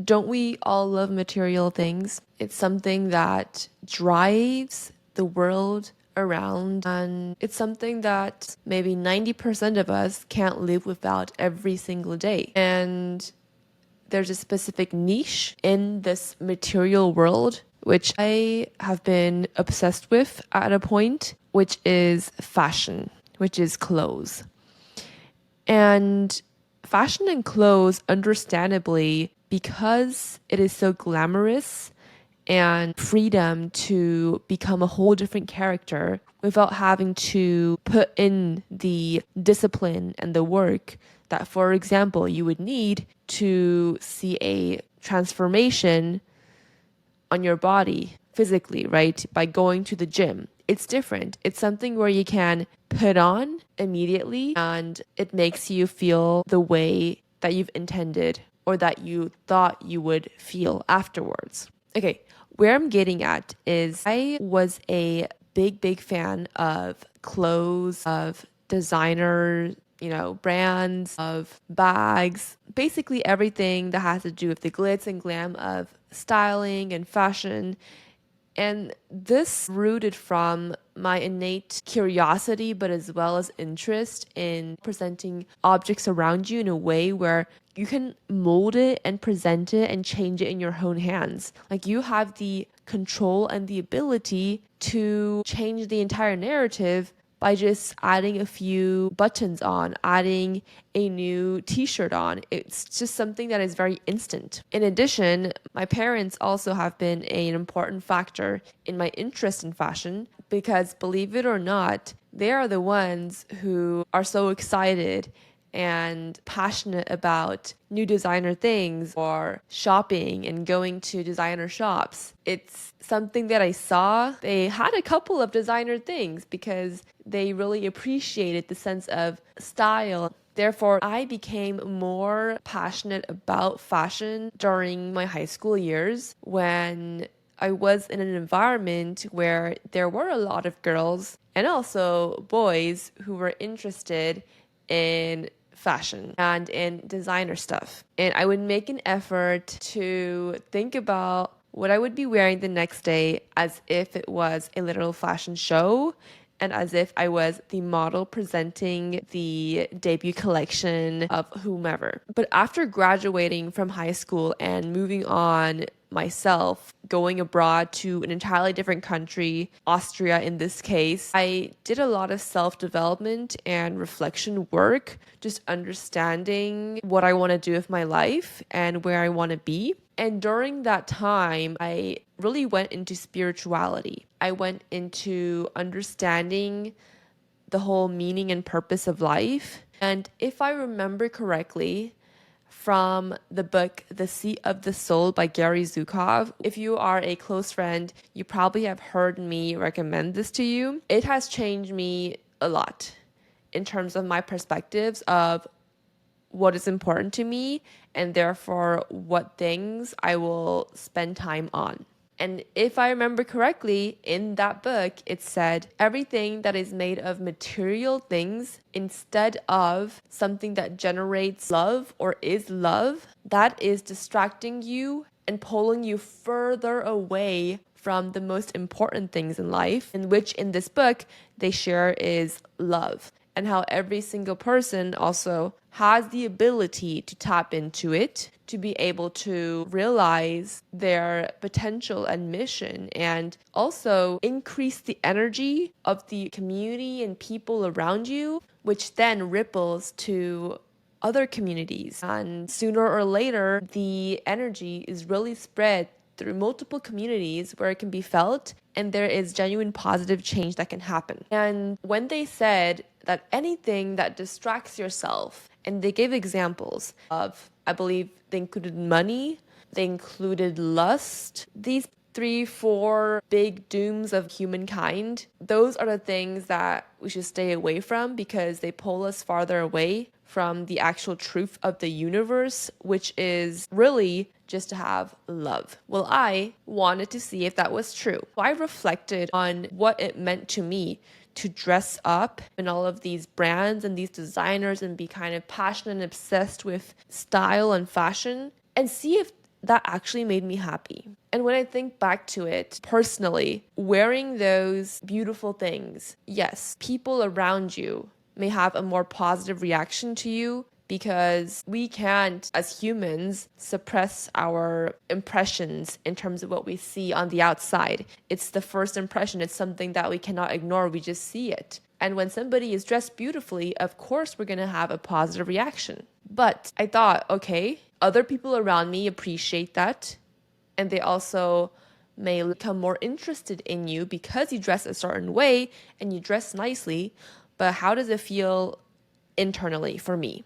don't we all love material things? It's something that drives the world around, and it's something that maybe 90% of us can't live without every single day. And there's a specific niche in this material world which I have been obsessed with at a point, which is fashion, which is clothes. And fashion and clothes, understandably, because it is so glamorous and freedom to become a whole different character without having to put in the discipline and the work that, for example, you would need to see a transformation on your body physically, right? By going to the gym. It's different. It's something where you can put on immediately and it makes you feel the way that you've intended or that you thought you would feel afterwards. Okay, where I'm getting at is I was a big fan of clothes, of designer, brands, of bags, basically everything that has to do with the glitz and glam of styling and fashion. And this rooted from my innate curiosity, but as well as interest in presenting objects around you in a way where you can mold it and present it and change it in your own hands. Like you have the control and the ability to change the entire narrative by just adding a few buttons on, adding a new t-shirt on. It's just something that is very instant. In addition, my parents also have been an important factor in my interest in fashion because, believe it or not, they are the ones who are so excited and passionate about new designer things or shopping and going to designer shops. It's something that I saw. They had a couple of designer things because they really appreciated the sense of style. Therefore, I became more passionate about fashion during my high school years when I was in an environment where there were a lot of girls and also boys who were interested in fashion and in designer stuff. And I would make an effort to think about what I would be wearing the next day as if it was a literal fashion show and as if I was the model presenting the debut collection of whomever. But after graduating from high school and moving on myself, going abroad to an entirely different country, Austria in this case, I did a lot of self-development and reflection work, just understanding what I want to do with my life and where I want to be. And during that time, I really went into spirituality. I went into understanding the whole meaning and purpose of life. And if I remember correctly, from the book The Seat of the Soul by Gary Zukov. If you are a close friend, you probably have heard me recommend this to you. It has changed me a lot in terms of my perspectives of what is important to me and therefore what things I will spend time on. And if I remember correctly, in that book, it said everything that is made of material things instead of something that generates love or is love, that is distracting you and pulling you further away from the most important things in life, in which in this book they share is love. And how every single person also has the ability to tap into it, to be able to realize their potential and mission, and also increase the energy of the community and people around you, which then ripples to other communities. And sooner or later, the energy is really spread through multiple communities where it can be felt and there is genuine positive change that can happen. And when they said that anything that distracts yourself, and they gave examples of, I believe they included money, they included lust, these 3, 4 big dooms of humankind, those are the things that we should stay away from because they pull us farther away from the actual truth of the universe, which is really just to have love. Well, I wanted to see if that was true. So I reflected on what it meant to me to dress up in all of these brands and these designers and be kind of passionate and obsessed with style and fashion, and see if that actually made me happy. And when I think back to it personally, wearing those beautiful things, yes, people around you may have a more positive reaction to you because we can't, as humans, suppress our impressions in terms of what we see on the outside. It's the first impression, it's something that we cannot ignore, we just see it. And when somebody is dressed beautifully, of course, we're gonna have a positive reaction. But I thought, okay, other people around me appreciate that, and they also may become more interested in you because you dress a certain way and you dress nicely. But how does it feel internally for me?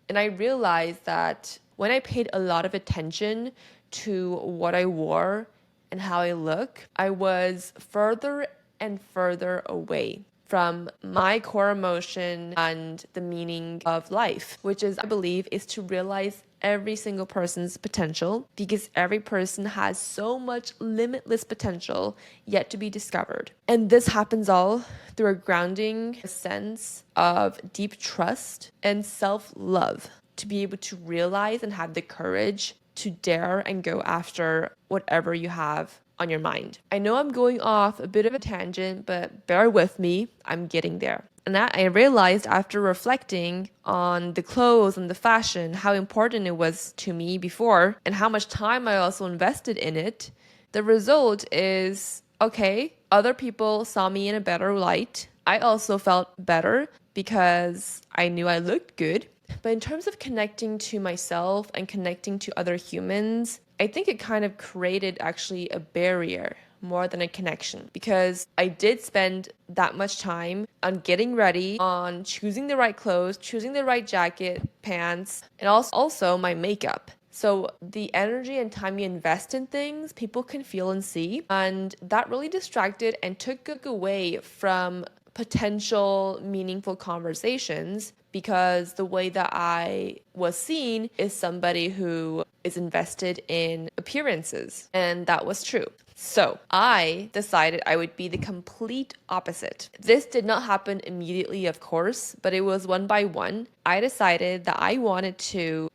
And I realized that when I paid a lot of attention to what I wore and how I look, I was further and further away from my core emotion and the meaning of life, which is, I believe, is to realize every single person's potential, because every person has so much limitless potential yet to be discovered. And this happens all through a grounding sense of deep trust and self-love, to be able to realize and have the courage to dare and go after whatever you have on your mind. I know I'm going off a bit of a tangent, but bear with me, I'm getting there. And that I realized after reflecting on the clothes and the fashion, how important it was to me before, and how much time I also invested in it. The result is, okay, other people saw me in a better light. I also felt better because I knew I looked good. But in terms of connecting to myself and connecting to other humans, I think it kind of created actually a barrier more than a connection, because I did spend that much time on getting ready, on choosing the right clothes, choosing the right jacket, pants, and also my makeup. So the energy and time you invest in things, people can feel and see. And that really distracted and took away from potential meaningful conversations, because the way that I was seen is somebody who is invested in appearances. And that was true. So I decided I would be the complete opposite. This did not happen immediately, of course, but it was one by one. I decided that I wanted to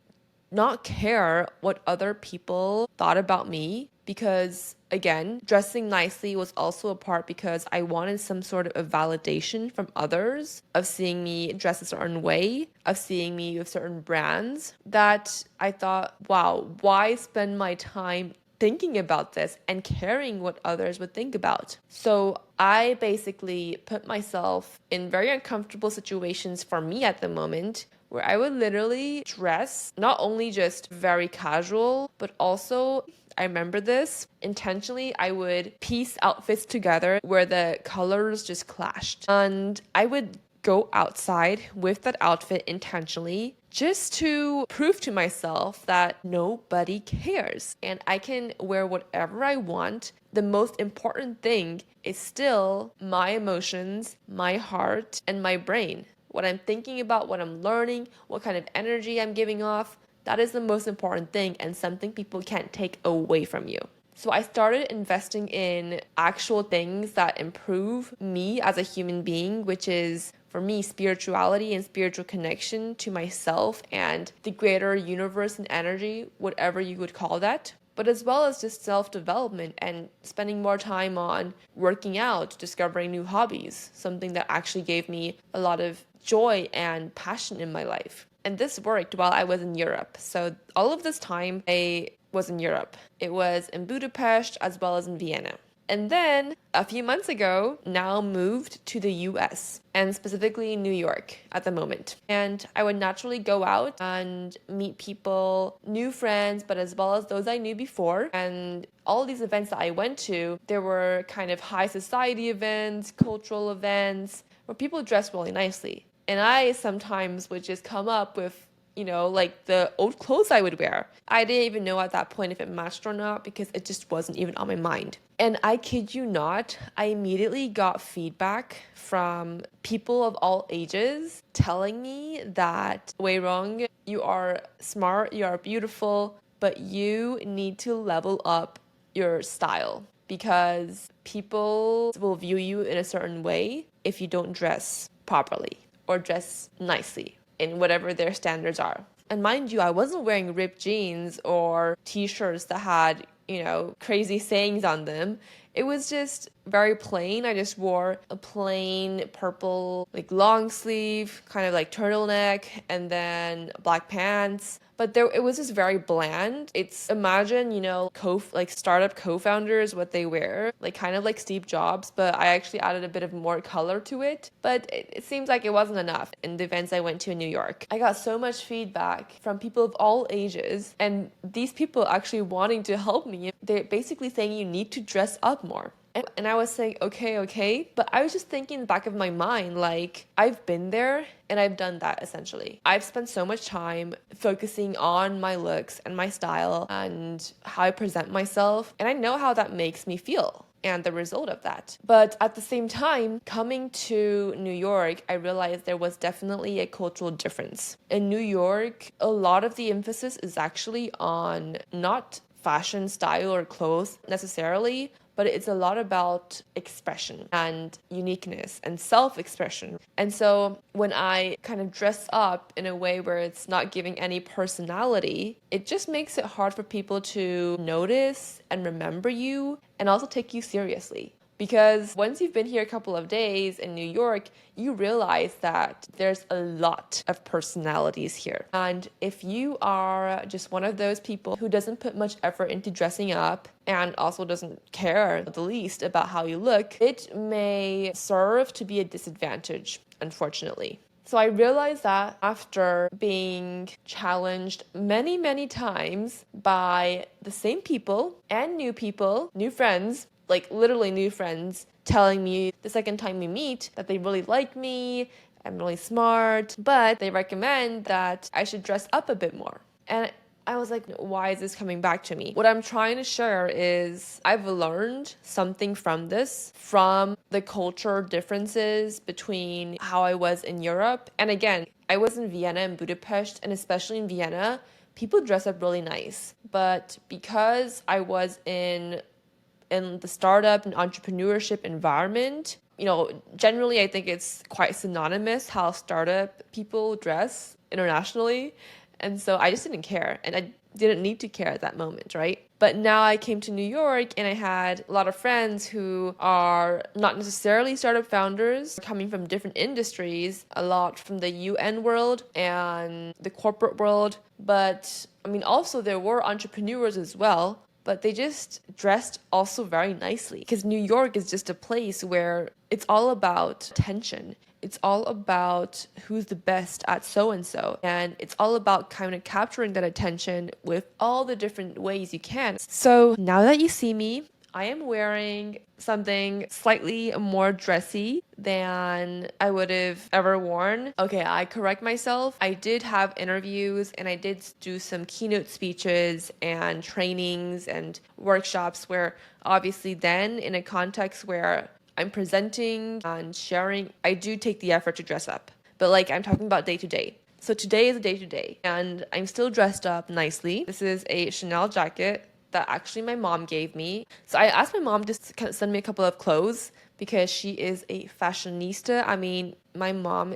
not care what other people thought about me, because again, dressing nicely was also a part because I wanted some sort of a validation from others of seeing me dress a certain way, of seeing me with certain brands, that I thought, wow, why spend my time thinking about this and caring what others would think about? So I basically put myself in very uncomfortable situations for me at the moment, where I would literally dress not only just very casual, but also, I remember this, intentionally, I would piece outfits together where the colors just clashed. And I would go outside with that outfit intentionally, just to prove to myself that nobody cares and I can wear whatever I want. The most important thing is still my emotions, my heart, and my brain. What I'm thinking about, what I'm learning, what kind of energy I'm giving off, that is the most important thing, and something people can't take away from you. So I started investing in actual things that improve me as a human being, which is, for me, spirituality and spiritual connection to myself and the greater universe and energy, whatever you would call that. But as well as just self-development and spending more time on working out, discovering new hobbies, something that actually gave me a lot of joy and passion in my life. And this worked while I was in Europe. So all of this time I was in Europe. It was in Budapest as well as in Vienna. And then a few months ago, now moved to the US, and specifically New York at the moment. And I would naturally go out and meet people, new friends, but as well as those I knew before. And all these events that I went to, there were kind of high society events, cultural events, where people dress really nicely. And I sometimes would just come up with, like the old clothes I would wear. I didn't even know at that point if it matched or not, because it just wasn't even on my mind. And I kid you not, I immediately got feedback from people of all ages telling me that, Wei Rong, you are smart, you are beautiful, but you need to level up your style, because people will view you in a certain way if you don't dress properly or dress nicely in whatever their standards are. And mind you, I wasn't wearing ripped jeans or t-shirts that had, crazy sayings on them. It was just very plain. I just wore a plain purple, like long sleeve, kind of like turtleneck, and then black pants. But it was just very bland. It's imagine, like startup co-founders, what they wear, like kind of like Steve Jobs, but I actually added a bit of more color to it. But it seems like it wasn't enough in the events I went to in New York. I got so much feedback from people of all ages, and these people actually wanting to help me. They're basically saying you need to dress up more. And I was saying, okay. But I was just thinking in the back of my mind, like, I've been there and I've done that essentially. I've spent so much time focusing on my looks and my style and how I present myself. And I know how that makes me feel and the result of that. But at the same time, coming to New York, I realized there was definitely a cultural difference. In New York, a lot of the emphasis is actually on not fashion, style, or clothes necessarily, but it's a lot about expression and uniqueness and self-expression. And so when I kind of dress up in a way where it's not giving any personality, it just makes it hard for people to notice and remember you and also take you seriously. Because once you've been here a couple of days in New York, you realize that there's a lot of personalities here. And if you are just one of those people who doesn't put much effort into dressing up and also doesn't care the least about how you look, it may serve to be a disadvantage, unfortunately. So I realized that after being challenged many, many times by the same people, new friends, like literally new friends, telling me the second time we meet that they really like me, I'm really smart, but they recommend that I should dress up a bit more. And I was like, why is this coming back to me? What I'm trying to share is I've learned something from this, from the culture differences between how I was in Europe. And again, I was in Vienna and Budapest, and especially in Vienna, people dress up really nice. But because I was in the startup and entrepreneurship environment, generally I think it's quite synonymous how startup people dress internationally. And so I just didn't care, and I didn't need to care at that moment, right? But now I came to New York and I had a lot of friends who are not necessarily startup founders, coming from different industries, a lot from the UN world and the corporate world. But I mean, also there were entrepreneurs as well, but they just dressed also very nicely, because New York is just a place where it's all about attention. It's all about who's the best at so and so. And it's all about kind of capturing that attention with all the different ways you can. So now that you see me, I am wearing something slightly more dressy than I would have ever worn. Okay, I correct myself. I did have interviews and I did do some keynote speeches and trainings and workshops where obviously then in a context where I'm presenting and sharing, I do take the effort to dress up. But like I'm talking about day to day. So today is a day to day and I'm still dressed up nicely. This is a Chanel jacket that actually my mom gave me. So I asked my mom to kind of send me a couple of clothes because she is a fashionista. I mean, my mom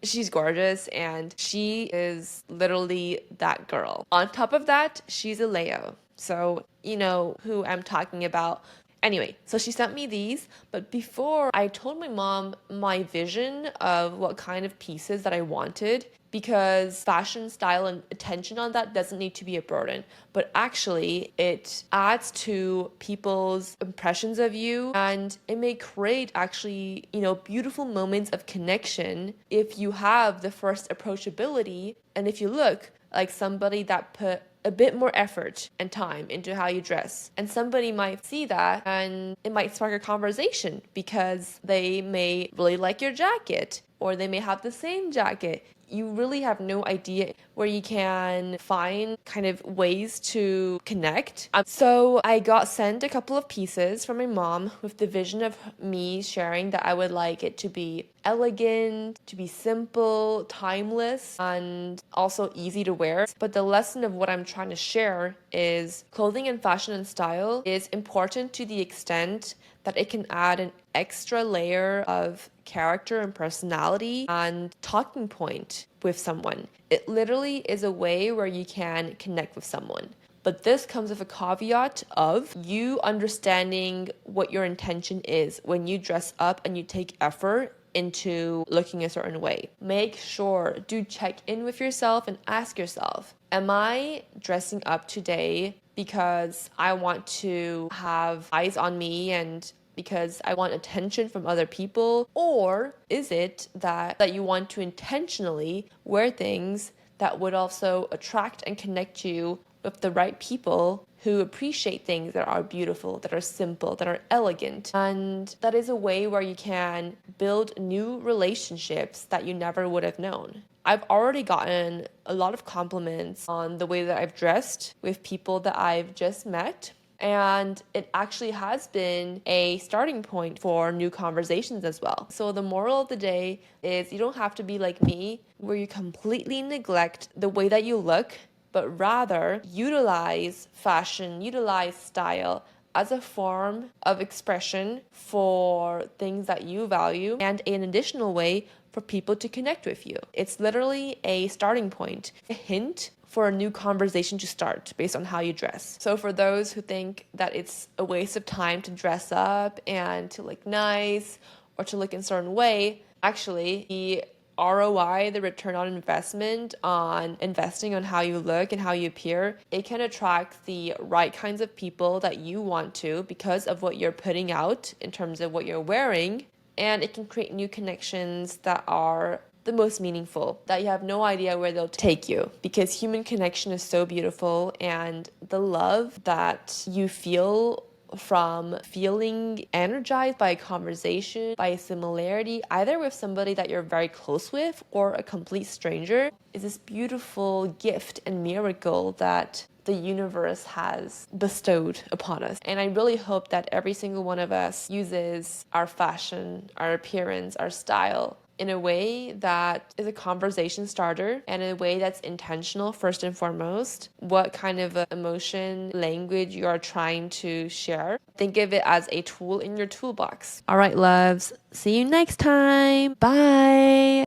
she's gorgeous and she is literally that girl. On top of that, she's a Leo. So you know who I'm talking about. Anyway, so she sent me these, but before I told my mom my vision of what kind of pieces that I wanted, because fashion, style, and attention on that doesn't need to be a burden, but actually it adds to people's impressions of you, and it may create actually, beautiful moments of connection if you have the first approachability and if you look like somebody that put a bit more effort and time into how you dress. And somebody might see that and it might spark a conversation because they may really like your jacket or they may have the same jacket. You really have no idea where you can find kind of ways to connect. So I got sent a couple of pieces from my mom with the vision of me sharing that I would like it to be elegant, to be simple, timeless, and also easy to wear. But the lesson of what I'm trying to share is clothing and fashion and style is important to the extent that it can add an extra layer of character and personality and talking point with someone. It literally is a way where you can connect with someone. But this comes with a caveat of you understanding what your intention is when you dress up and you take effort into looking a certain way. Make sure, do check in with yourself and ask yourself, am I dressing up today because I want to have eyes on me and because I want attention from other people? Or is it that you want to intentionally wear things that would also attract and connect you with the right people who appreciate things that are beautiful, that are simple, that are elegant. And that is a way where you can build new relationships that you never would have known. I've already gotten a lot of compliments on the way that I've dressed with people that I've just met. And it actually has been a starting point for new conversations as well. So the moral of the day is you don't have to be like me, where you completely neglect the way that you look, but rather utilize fashion, utilize style as a form of expression for things that you value and an additional way for people to connect with you. It's literally a starting point, a hint for a new conversation to start based on how you dress. So for those who think that it's a waste of time to dress up and to look nice or to look in a certain way, actually the ROI, the return on investment on investing on how you look and how you appear, it can attract the right kinds of people that you want to because of what you're putting out in terms of what you're wearing. And it can create new connections that are the most meaningful, that you have no idea where they'll take you, because human connection is so beautiful, and the love that you feel from feeling energized by a conversation, by a similarity, either with somebody that you're very close with or a complete stranger, is this beautiful gift and miracle that the universe has bestowed upon us. And I really hope that every single one of us uses our fashion, our appearance, our style in a way that is a conversation starter and in a way that's intentional first and foremost. What kind of emotion, language you are trying to share. Think of it as a tool in your toolbox. All right, loves. See you next time. Bye.